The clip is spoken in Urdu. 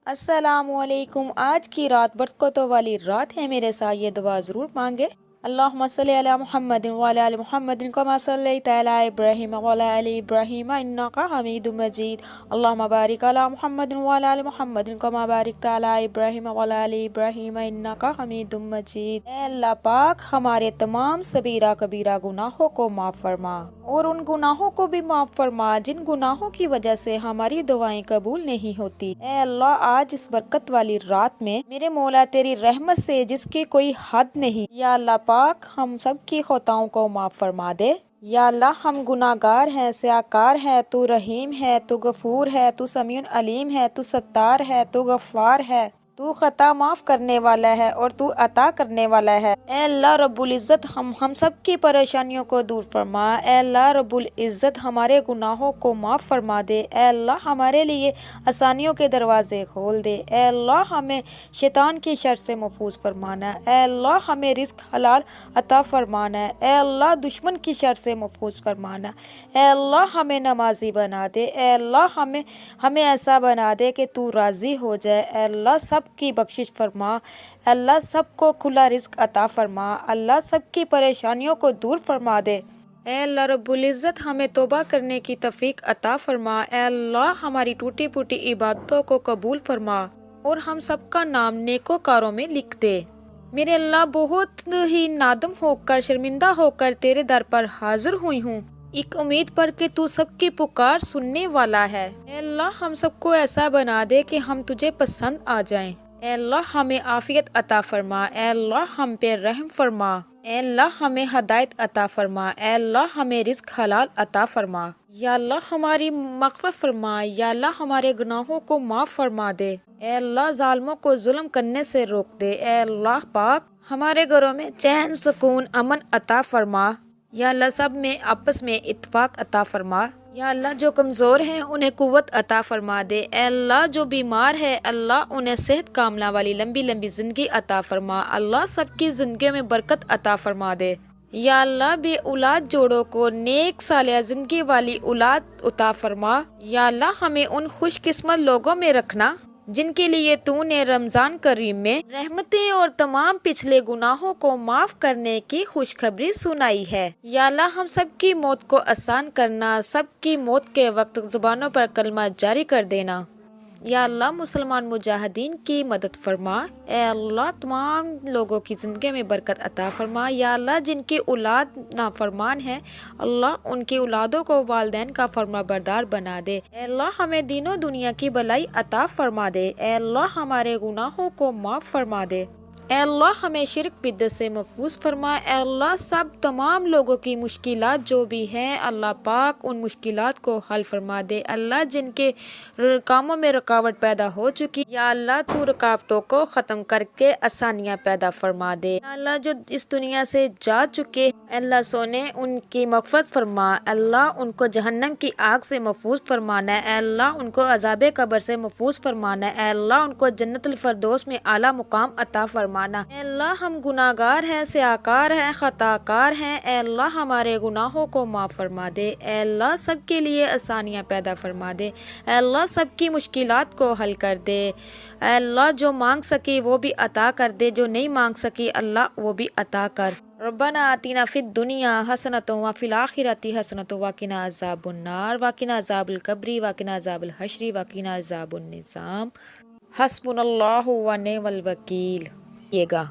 السلام علیکم۔ آج کی رات برکتوں والی رات ہے، میرے ساتھ یہ دعا ضرور مانگے۔ اللہم صلی علی محمد وعلی آل محمد کما صلیت علی ابراہیم وعلی آل ابراہیم انک حمید مجید۔ اللہم بارک علی محمد وعلی آل محمد کما بارکت علی ابراہیم وعلی آل ابراہیم انک حمید مجید۔ اے اللہ پاک، ہمارے تمام صغیرہ کبیرہ گناہوں کو معاف فرما اور ان گناہوں کو بھی معاف فرما جن گناہوں کی وجہ سے ہماری دعائیں قبول نہیں ہوتی۔ اے اللہ، آج اس برکت والی رات میں میرے مولا تیری رحمت سے جس کی کوئی حد نہیں، یا اللہ پاک ہم سب کی خطاؤں کو معاف فرما دے۔ یا اللہ، ہم گناہ گار ہیں، سیاکار ہے، تو رحیم ہے، تو غفور ہے، تو سمیع علیم ہے، تو ستار ہے، تو غفار ہے، تو خطا معاف کرنے والا ہے اور تو عطا کرنے والا ہے۔ اے اللہ رب العزت، ہم سب کی پریشانیوں کو دور فرما۔ اے اللہ رب العزت، ہمارے گناہوں کو معاف فرما دے۔ اے اللہ، ہمارے لیے آسانیوں کے دروازے کھول دے۔ اے اللہ، ہمیں شیطان کی شر سے محفوظ فرمانا۔ اے اللہ، ہمیں رزق حلال عطا فرمانا۔ اے اللہ، دشمن کی شر سے محفوظ فرمانا۔ اے اللہ، ہمیں نمازی بنا دے۔ اے اللہ، ہمیں ایسا بنا دے کہ تو راضی ہو جائے۔ اے اللہ، سب کی بخشش فرما۔ اللہ، سب کو کھلا رزق عطا فرما۔ اللہ، سب کی پریشانیوں کو دور فرما دے۔ اے اللہ رب العزت، ہمیں توبہ کرنے کی توفیق عطا فرما۔ اے اللہ، ہماری ٹوٹی پھوٹی عبادتوں کو قبول فرما اور ہم سب کا نام نیکوکاروں میں لکھ دے۔ میرے اللہ، بہت ہی نادم ہو کر، شرمندہ ہو کر تیرے در پر حاضر ہوئی ہوں، ایک امید پر کہ تو سب کی پکار سننے والا ہے۔ اے اللہ، ہم سب کو ایسا بنا دے کہ ہم تجھے پسند آ جائیں۔ اے اللہ، ہمیں عافیت عطا فرما۔ اے اللہ، ہم پہ رحم فرما۔ اے اللہ، ہمیں ہدایت عطا فرما۔ اے اللہ، ہمیں رزق حلال عطا فرما۔ یا اللہ، ہماری مغفرت فرما۔ یا اللہ، ہمارے گناہوں کو معاف فرما دے۔ اے اللہ، ظالموں کو ظلم کرنے سے روک دے۔ اے اللہ پاک، ہمارے گھروں میں چین، سکون، امن عطا فرما۔ یا اللہ، سب میں آپس میں اتفاق عطا فرما۔ یا اللہ، جو کمزور ہیں انہیں قوت عطا فرما دے۔ اے اللہ، جو بیمار ہے اللہ انہیں صحت کاملہ والی لمبی لمبی زندگی عطا فرما۔ اللہ، سب کی زندگیوں میں برکت عطا فرما دے۔ یا اللہ، بے اولاد جوڑوں کو نیک صالحہ زندگی والی اولاد عطا فرما۔ یا اللہ، ہمیں ان خوش قسمت لوگوں میں رکھنا جن کے لیے تو نے رمضان کریم میں رحمتیں اور تمام پچھلے گناہوں کو معاف کرنے کی خوشخبری سنائی ہے۔ یا اللہ، ہم سب کی موت کو آسان کرنا، سب کی موت کے وقت زبانوں پر کلمہ جاری کر دینا۔ یا اللہ، مسلمان مجاہدین کی مدد فرما۔ اے اللہ، تمام لوگوں کی زندگی میں برکت عطا فرما۔ یا اللہ، جن کی اولاد نافرمان ہے اللہ ان کی اولادوں کو والدین کا فرما بردار بنا دے۔ اے اللہ، ہمیں دین و دنیا کی بھلائی عطا فرما دے۔ اے اللہ، ہمارے گناہوں کو معاف فرما دے۔ اے اللہ، ہمیں شرک بدعت سے محفوظ فرما۔ اے اللہ، سب تمام لوگوں کی مشکلات جو بھی ہیں اللہ پاک ان مشکلات کو حل فرما دے۔ اللہ، جن کے کاموں میں رکاوٹ پیدا ہو چکی یا اللہ تو رکاوٹوں کو ختم کر کے آسانیاں پیدا فرما دے۔ یا اللہ، جو اس دنیا سے جا چکے اللہ سونے ان کی مغفرت فرما۔ اللہ، ان کو جہنم کی آگ سے محفوظ فرمانا ہے۔ اے اللہ، ان کو عذاب قبر سے محفوظ فرمانا ہے۔ اے اللہ، ان کو جنت الفردوس میں اعلیٰ مقام عطا فرمانا۔ اے اللہ، ہم گناہ گار ہیں، سیاکار ہیں، خطا کار ہیں۔ اے اللہ، ہمارے گناہوں کو معاف فرما دے۔ اے اللہ، سب کے لیے آسانیاں پیدا فرما دے۔ اے اللہ، سب کی مشکلات کو حل کر دے۔ اے اللہ، جو مانگ سکی وہ بھی عطا کر دے، جو نہیں مانگ سکی اللہ وہ بھی عطا کر۔ ربنا آتنا فی الدنیا حسنۃ وفی الآخرۃ حسنۃ وقنا عذاب النار وقنا عذاب القبر وقنا عذاب الحشر وقنا عذاب النظام۔ حسبنا اللہ ونعم الوکیل۔